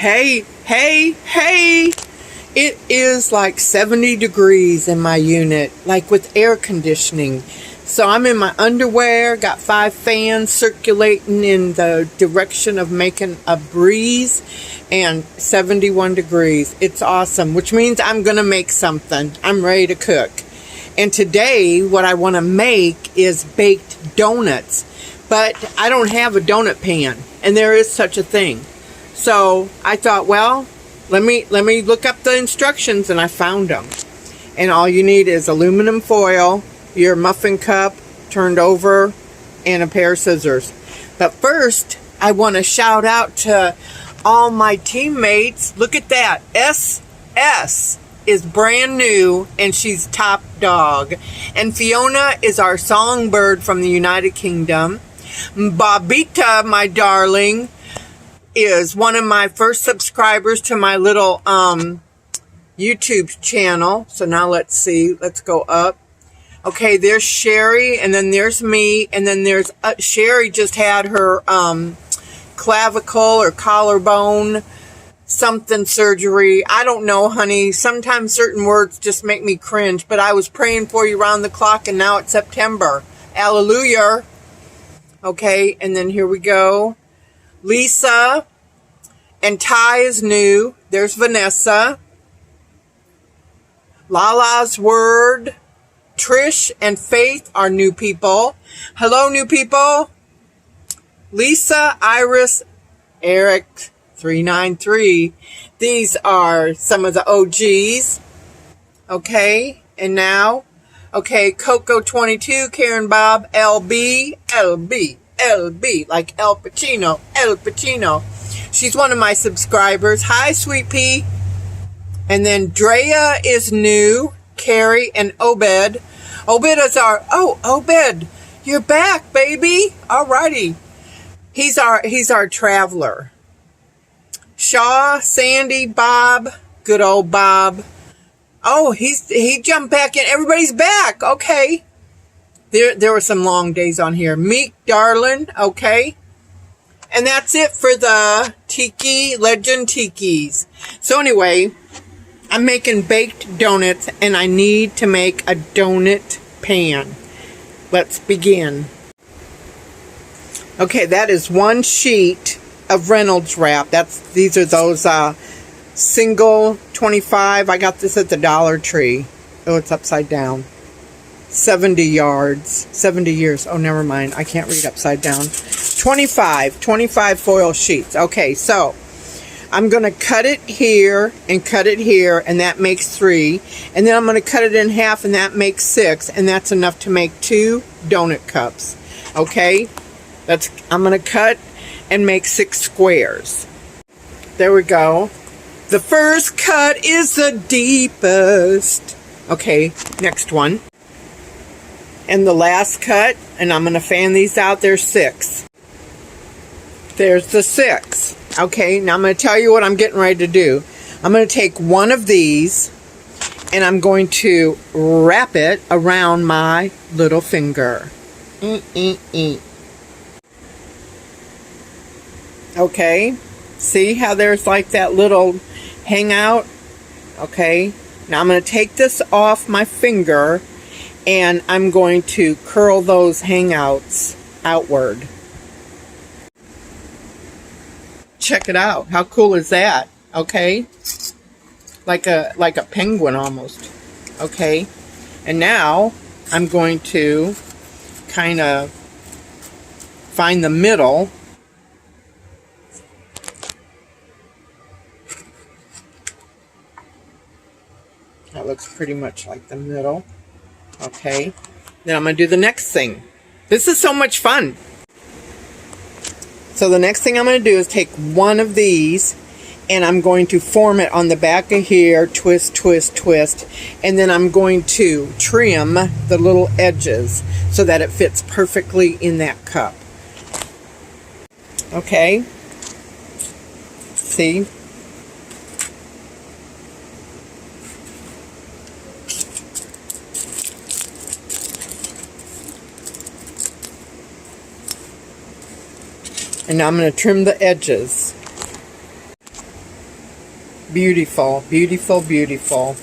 Hey, hey, hey! It is like 70 degrees in my unit, like with air conditioning. So I'm in my underwear, got 5 fans circulating in the direction of making a breeze, and 71 degrees. It's awesome, which means I'm going to make something. I'm ready to cook. And today, what I want to make is baked donuts. But I don't have a donut pan, and there is such a thing. So I thought, well, let me look up the instructions, and I found them. And all you need is aluminum foil, your muffin cup turned over, and a pair of scissors. But first, I want to shout out to all my teammates. Look at that. SS is brand new, and she's top dog. And Fiona is our songbird from the United Kingdom. Bobita, my darling, is one of my first subscribers to my little YouTube channel. So now let's see. Let's go up. Okay, there's Sherry, and then there's me, and then there's Sherry just had her clavicle or collarbone something surgery. I don't know, honey. Sometimes certain words just make me cringe, but I was praying for you around the clock, and now it's September. Hallelujah. Okay, and then here we go. Lisa and Ty is new. There's Vanessa. Lala's Word. Trish and Faith are new people. Hello, new people. Lisa, Iris, Eric, 393. These are some of the OGs. Okay, and now, okay, Coco 22, Karen Bob, LB, like El Pacino. She's one of my subscribers. Hi, Sweet Pea. And then Drea is new. Carrie and Obed. Obed is Obed, you're back, baby. Alrighty. He's our traveler. Shaw, Sandy, Bob, good old Bob. Oh, he jumped back in. Everybody's back. Okay. There were some long days on here. Meek, darling. Okay. And that's it for the Tiki Legend Tikis. So anyway, I'm making baked donuts, and I need to make a donut pan. Let's begin. Okay, that is 1 sheet of Reynolds wrap. These are those single 25. I got this at the Dollar Tree. Oh, it's upside down. 70 years. Oh, never mind. I can't read upside down. 25 foil sheets. Okay, so I'm going to cut it here and cut it here, and that makes 3. And then I'm going to cut it in half, and that makes 6. And that's enough to make 2 donut cups. Okay? I'm going to cut and make 6 squares. There we go. The first cut is the deepest. Okay, next one. And the last cut, and I'm going to fan these out. There's 6. There's the 6. Okay, now I'm going to tell you what I'm getting ready to do. I'm going to take one of these, and I'm going to wrap it around my little finger. Okay, see how there's like that little hangout? Okay, now I'm going to take this off my finger, and I'm going to curl those hangouts outward. Check it out. How cool is that? Okay, like a penguin almost. Okay, and now I'm going to kind of find the middle. That looks pretty much like the middle. Okay, then I'm going to do the next thing. This is so much fun. So the next thing I'm going to do is take one of these, and I'm going to form it on the back of here, twist, twist, twist, and then I'm going to trim the little edges so that it fits perfectly in that cup. Okay, see? And now I'm going to trim the edges. Beautiful, beautiful, beautiful.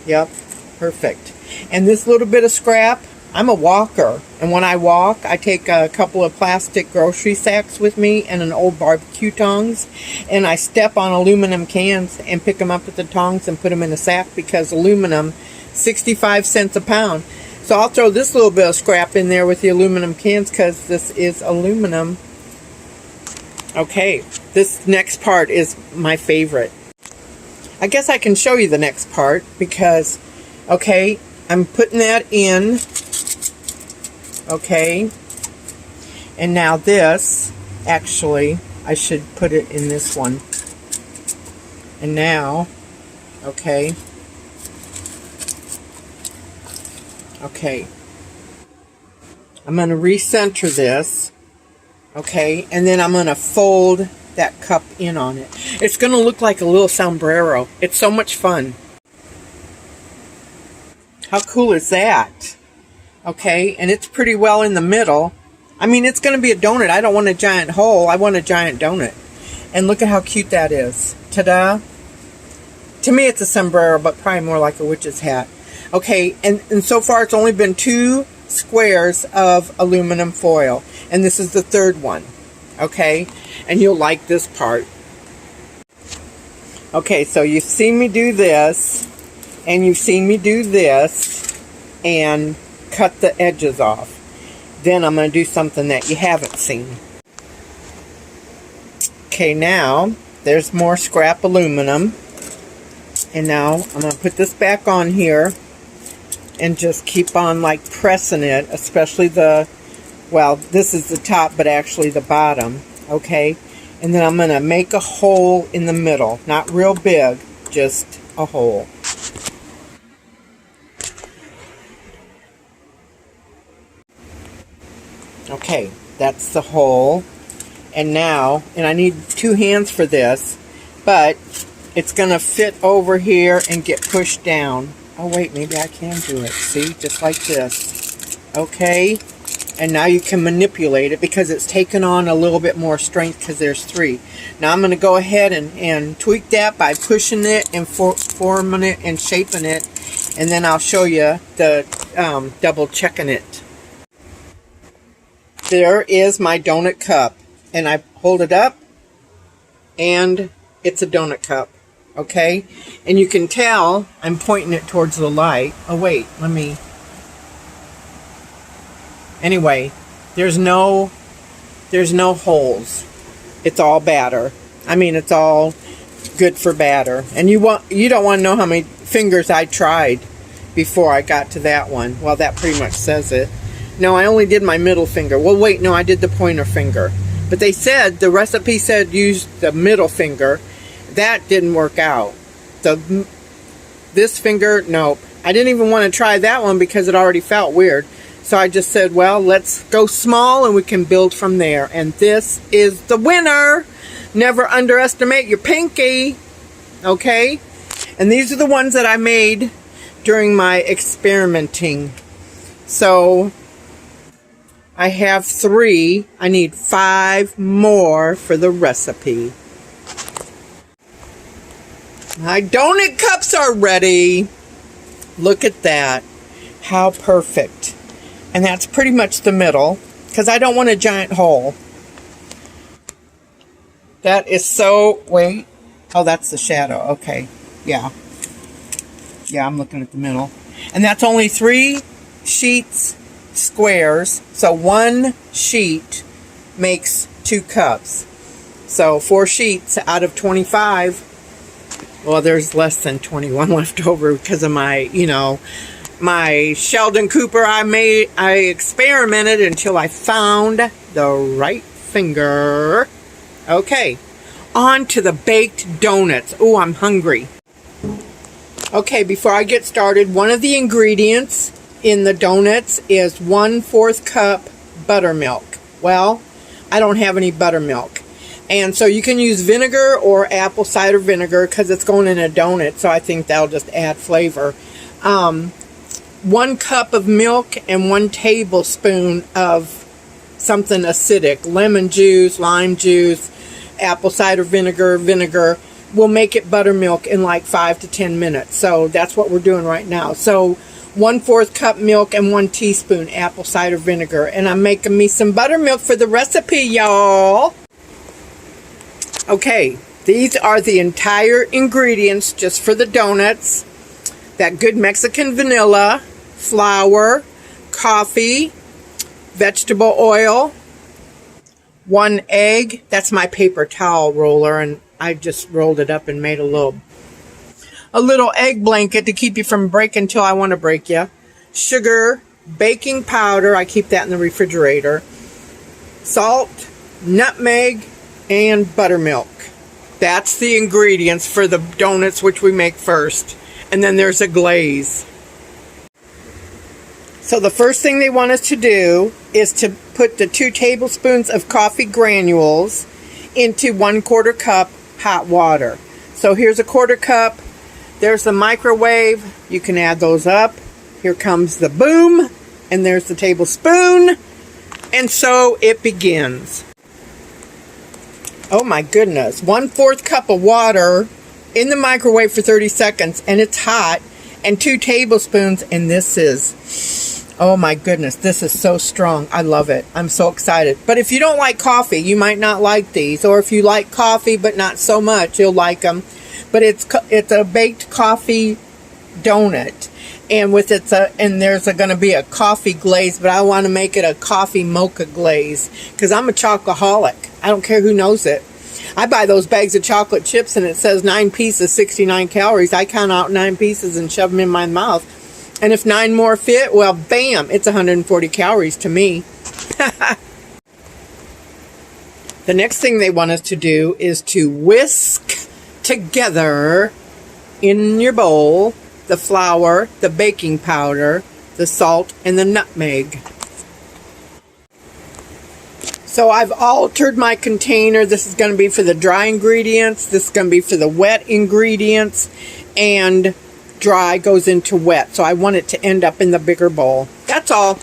Yep, perfect. And this little bit of scrap, I'm a walker, and when I walk, I take a couple of plastic grocery sacks with me and an old barbecue tongs, and I step on aluminum cans and pick them up with the tongs and put them in a sack, because aluminum, 65 cents a pound. So I'll throw this little bit of scrap in there with the aluminum cans because this is aluminum. Okay, this next part is my favorite. I guess I can show you the next part because, okay, I'm putting that in. Okay, and now this, actually, I should put it in this one. And now, okay, I'm going to recenter this, okay, and then I'm going to fold that cup in on it. It's going to look like a little sombrero. It's so much fun. How cool is that? Okay, and it's pretty well in the middle. I mean, it's going to be a donut. I don't want a giant hole. I want a giant donut. And look at how cute that is. Ta-da. To me, it's a sombrero, but probably more like a witch's hat. Okay, and so far it's only been 2 squares of aluminum foil. And this is the 3rd one. Okay, and you'll like this part. Okay, so you've seen me do this, and you've seen me do this, and cut the edges off. Then I'm going to do something that you haven't seen. Okay, now there's more scrap aluminum. And now I'm going to put this back on here and just keep on like pressing it, especially the, well, this is the top, but actually the bottom. Okay, and then I'm going to make a hole in the middle. Not real big, just a hole. Okay, that's the hole. And now, and I need 2 hands for this, but it's going to fit over here and get pushed down. Oh wait, maybe I can do it. See, just like this. Okay, and now you can manipulate it because it's taken on a little bit more strength because there's 3. Now I'm going to go ahead and tweak that by pushing it and forming it and shaping it, and then I'll show you the double checking it. There is my donut cup, and I hold it up and it's a donut cup. Okay, and you can tell I'm pointing it towards the light. Oh wait, let me, anyway, there's no holes. It's all batter. I mean, it's all good for batter. And you don't want to know how many fingers I tried before I got to that one. Well, that pretty much says it. No, I only did my middle finger. Well, wait, no, I did the pointer finger. But they said, the recipe said use the middle finger. That didn't work out. This finger, nope. I didn't even want to try that one because it already felt weird. So I just said, well, let's go small and we can build from there. And this is the winner. Never underestimate your pinky. Okay? And these are the ones that I made during my experimenting. So I have 3. I need 5 more for the recipe. My donut cups are ready. Look at that. How perfect. And that's pretty much the middle, because I don't want a giant hole. That is so, wait. Oh, that's the shadow. Okay. Yeah. Yeah, I'm looking at the middle. And that's only 3 sheets, squares. So 1 sheet makes 2 cups. So 4 sheets out of 25. Well, there's less than 21 left over because of my, my Sheldon Cooper I experimented until I found the right finger. Okay, on to the baked donuts. Oh, I'm hungry. Okay, before I get started, one of the ingredients in the donuts is 1/4 cup buttermilk. Well, I don't have any buttermilk. And so you can use vinegar or apple cider vinegar because it's going in a donut, so I think that'll just add flavor. 1 cup of milk and 1 tablespoon of something acidic. Lemon juice, lime juice, apple cider vinegar, will make it buttermilk in like 5 to 10 minutes. So that's what we're doing right now. So 1/4 cup milk and 1 teaspoon apple cider vinegar. And I'm making me some buttermilk for the recipe, y'all. Okay, these are the entire ingredients just for the donuts. That good Mexican vanilla, flour, coffee, vegetable oil, 1 egg. That's my paper towel roller, and I just rolled it up and made a little egg blanket to keep you from breaking till I want to break you. Sugar, baking powder, I keep that in the refrigerator. Salt, nutmeg, and buttermilk. That's the ingredients for the donuts, which we make first. And then there's a glaze. So the first thing they want us to do is to put the 2 tablespoons of coffee granules into 1/4 cup hot water. So here's a 1/4 cup. There's the microwave. You can add those up. Here comes the boom. And there's the tablespoon. And so it begins. Oh my goodness. 1/4 cup of water in the microwave for 30 seconds. And it's hot. And 2 tablespoons. And this is... oh my goodness, this is so strong. I love it. I'm so excited. But if you don't like coffee, you might not like these. Or if you like coffee but not so much, you'll like them. But it's a baked coffee donut. And with and there's going to be a coffee glaze, but I want to make it a coffee mocha glaze because I'm a chocoholic. I don't care who knows it. I buy those bags of chocolate chips and it says 9 pieces, 69 calories. I count out 9 pieces and shove them in my mouth. And if 9 more fit, well, bam, it's 140 calories to me. The next thing they want us to do is to whisk together in your bowl the flour, the baking powder, the salt, and the nutmeg. So I've altered my container. This is going to be for the dry ingredients. This is going to be for the wet ingredients. And dry goes into wet, so I want it to end up in the bigger bowl. That's all.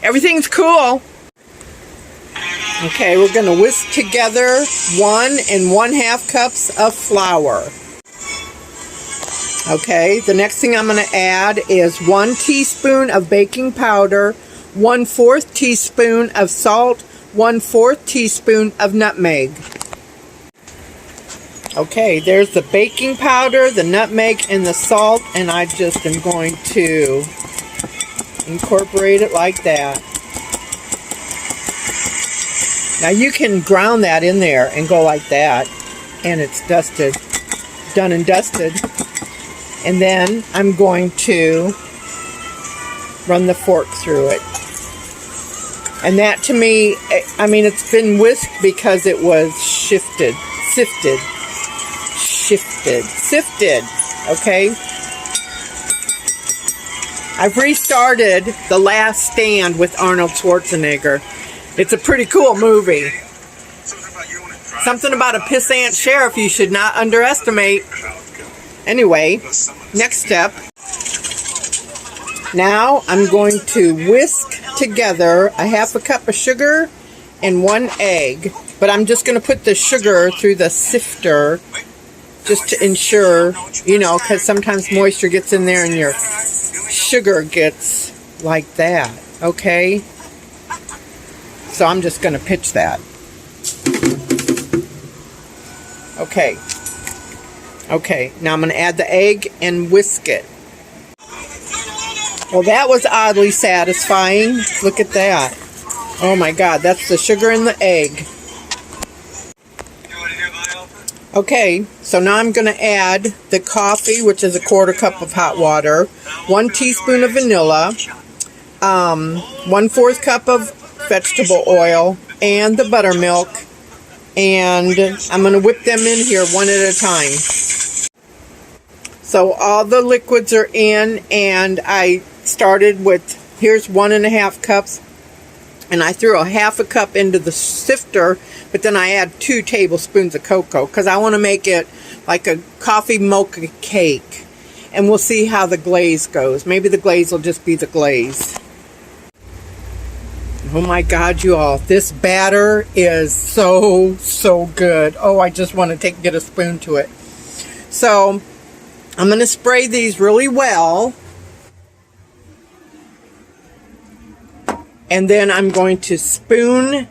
Everything's cool. Okay, we're going to whisk together 1 1/2 cups of flour. Okay, the next thing I'm going to add is 1 teaspoon of baking powder, 1/4 teaspoon of salt, 1/4 teaspoon of nutmeg. Okay, there's the baking powder, the nutmeg, and the salt, and I just am going to incorporate it like that. Now you can ground that in there and go like that, and it's dusted, done and dusted. And then I'm going to run the fork through it. And that to me, I mean, it's been whisked because it was sifted, okay? I've restarted The Last Stand with Arnold Schwarzenegger. It's a pretty cool movie. Something about a pissant sheriff you should not underestimate. Anyway, next step. Now I'm going to whisk together 1/2 cup of sugar and 1 egg. But I'm just going to put the sugar through the sifter just to ensure, you know, because sometimes moisture gets in there and your sugar gets like that, okay? So I'm just going to pitch that. Okay. Okay, now I'm going to add the egg and whisk it. Well, that was oddly satisfying. Look at that. Oh my God, that's the sugar and the egg. Okay, so now I'm going to add the coffee, which is 1/4 cup of hot water, 1 teaspoon of vanilla, 1/4 cup of vegetable oil, and the buttermilk. And I'm going to whip them in here one at a time. So all the liquids are in, and I started with, here's 1 1/2 cups, and I threw 1/2 cup into the sifter, but then I add 2 tablespoons of cocoa because I want to make it like a coffee mocha cake. And we'll see how the glaze goes. Maybe the glaze will just be the glaze. Oh my God, you all, this batter is so good. Oh, I just want to get a spoon to it. So I'm going to spray these really well. And then I'm going to spoon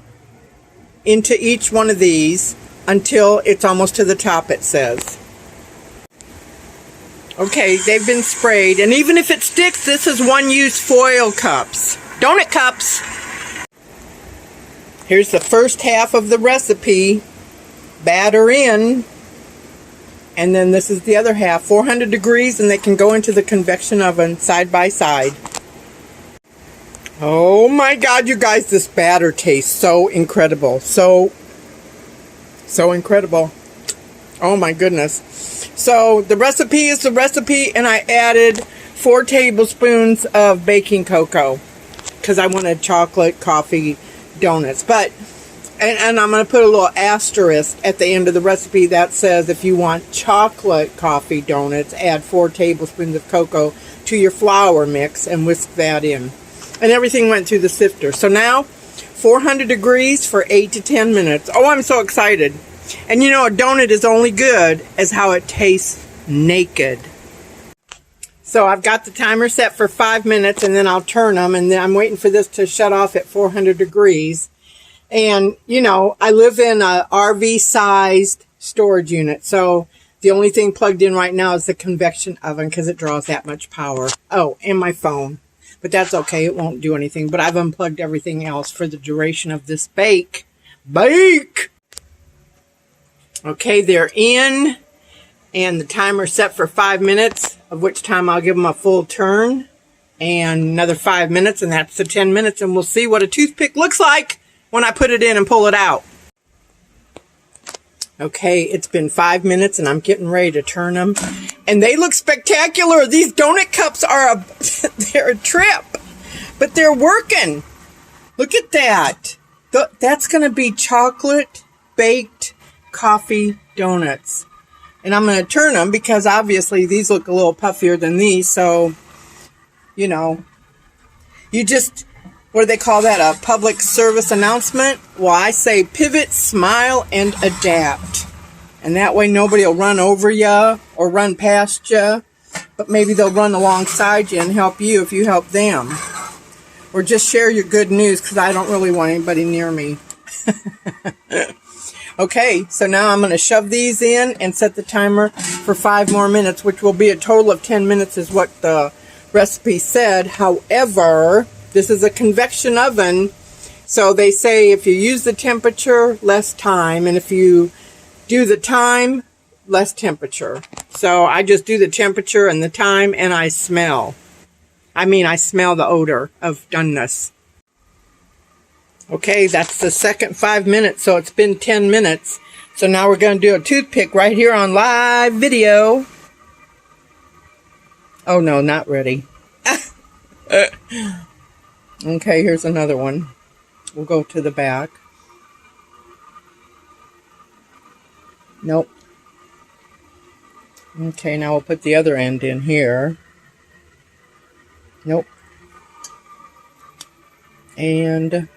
into each one of these until it's almost to the top, it says. Okay, they've been sprayed. And even if it sticks, this is one-use foil cups. Donut cups. Here's the first half of the recipe. Batter in. And then this is the other half. 400 degrees, and they can go into the convection oven side by side. Oh my God, you guys, this batter tastes so incredible. So incredible. Oh my goodness. So the recipe is the recipe, and I added 4 tablespoons of baking cocoa because I wanted chocolate coffee donuts. But, and I'm going to put a little asterisk at the end of the recipe that says if you want chocolate coffee donuts, add 4 tablespoons of cocoa to your flour mix and whisk that in. And everything went through the sifter. So now, 400 degrees for 8 to 10 minutes. Oh, I'm so excited. And you know, a donut is only good as how it tastes naked. So I've got the timer set for 5 minutes, and then I'll turn them. And then I'm waiting for this to shut off at 400 degrees. And, you know, I live in a RV-sized storage unit. So the only thing plugged in right now is the convection oven because it draws that much power. Oh, and my phone. But that's okay. It won't do anything. But I've unplugged everything else for the duration of this bake. Bake! Okay, they're in. And the timer's set for 5 minutes, of which time I'll give them a full turn. And another 5 minutes, and that's the 10 minutes. And we'll see what a toothpick looks like when I put it in and pull it out. Okay, it's been 5 minutes, and I'm getting ready to turn them. And they look spectacular. These donut cups are they're a trip. But they're working. Look at that. That's going to be chocolate baked coffee donuts. And I'm going to turn them because obviously these look a little puffier than these. So, you know, you just, what do they call that? A public service announcement? Well, I say pivot, smile, and adapt. And that way nobody will run over you or run past you. But maybe they'll run alongside you and help you if you help them. Or just share your good news because I don't really want anybody near me. Okay, so now I'm going to shove these in and set the timer for 5 more minutes, which will be a total of 10 minutes is what the recipe said. However, this is a convection oven, so they say if you use the temperature, less time, and if you do the time, less temperature. So I just do the temperature and the time, and I smell. I smell the odor of doneness. Okay, that's the second 5 minutes, so it's been 10 minutes. So now we're going to do a toothpick right here on live video. Oh, no, not ready. Okay, here's another one. We'll go to the back. Nope. Okay, now we'll put the other end in here. Nope. And...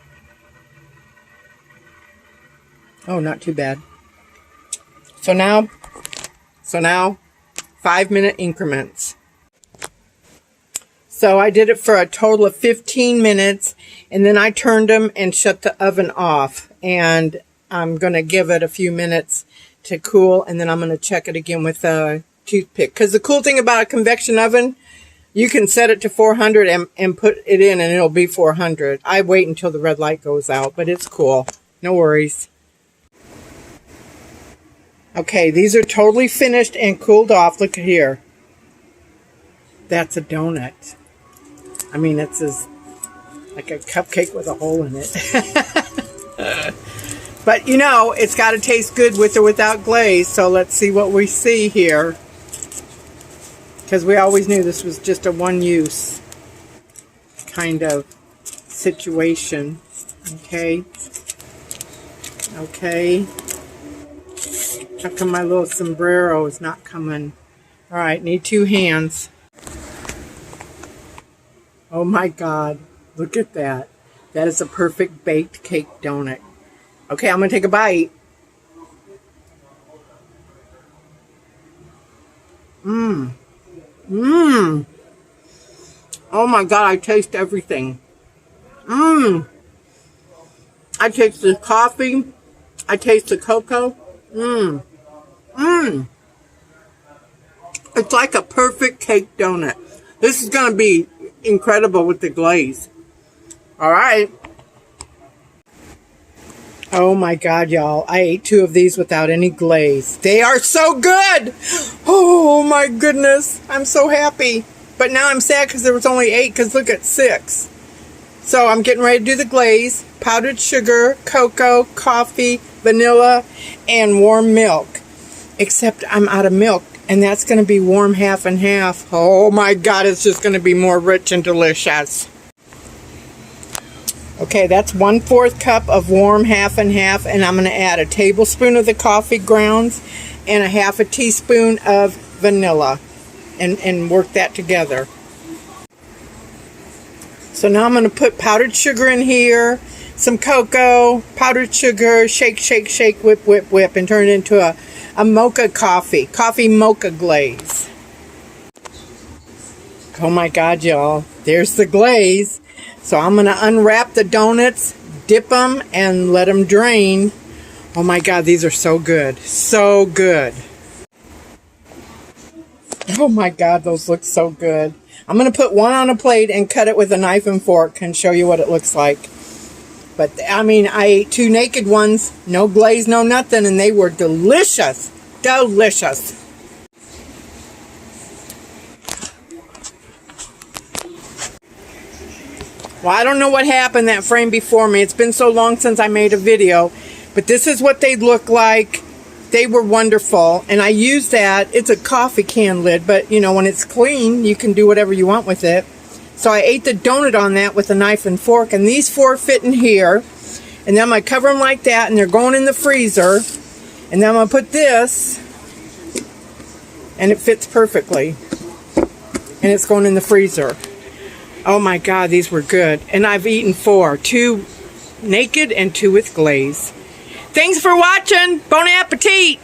oh, not too bad. So now 5-minute increments. So I did it for a total of 15 minutes, and then I turned them and shut the oven off. And I'm going to give it a few minutes to cool, and then I'm going to check it again with a toothpick. Because the cool thing about a convection oven, you can set it to 400 and put it in, and it'll be 400. I wait until the red light goes out, but it's cool. No worries. Okay, these are totally finished and cooled off. Look at here. That's a donut. It's like a cupcake with a hole in it. But, you know, it's got to taste good with or without glaze. So let's see what we see here. Because we always knew this was just a one-use kind of situation. Okay. Okay. How come my little sombrero is not coming? All right, need 2 hands. Oh my God, look at that. That is a perfect baked cake donut. Okay, I'm going to take a bite. Mmm. Mmm. Oh my God, I taste everything. Mmm. I taste the coffee. I taste the cocoa. Mmm. Mmm. It's like a perfect cake donut. This is going to be incredible with the glaze. All right. Oh my God, y'all. I ate 2 of these without any glaze. They are so good. Oh my goodness. I'm so happy. But now I'm sad because there was only 8 because look at 6. So I'm getting ready to do the glaze. Powdered sugar, cocoa, coffee, vanilla, and warm milk. Except I'm out of milk. And that's going to be warm half and half. Oh my God, it's just going to be more rich and delicious. Okay, that's 1/4 cup of warm half and half, and I'm going to add a tablespoon of the coffee grounds and a 1/2 teaspoon of vanilla and work that together. So now I'm going to put powdered sugar in here, some cocoa, powdered sugar, shake, shake, shake, whip, whip, whip, and turn it into a mocha coffee mocha glaze. Oh my God, y'all, there's the glaze. So I'm going to unwrap the donuts, dip them, and let them drain. Oh my God, these are so good. So good. Oh my God, those look so good. I'm going to put one on a plate and cut it with a knife and fork and show you what it looks like. But, I mean, I ate 2 naked ones, no glaze, no nothing, and they were delicious. Delicious. Well, I don't know what happened that frame before me. It's been so long since I made a video. But this is what they look like. They were wonderful. And I used that. It's a coffee can lid. But, you know, when it's clean, you can do whatever you want with it. So I ate the donut on that with a knife and fork. And these 4 fit in here. And then I'm going to cover them like that. And they're going in the freezer. And then I'm going to put this. And it fits perfectly. And it's going in the freezer. Oh my God, these were good. And I've eaten 4. 2 naked and 2 with glaze. Thanks for watching. Bon appetit.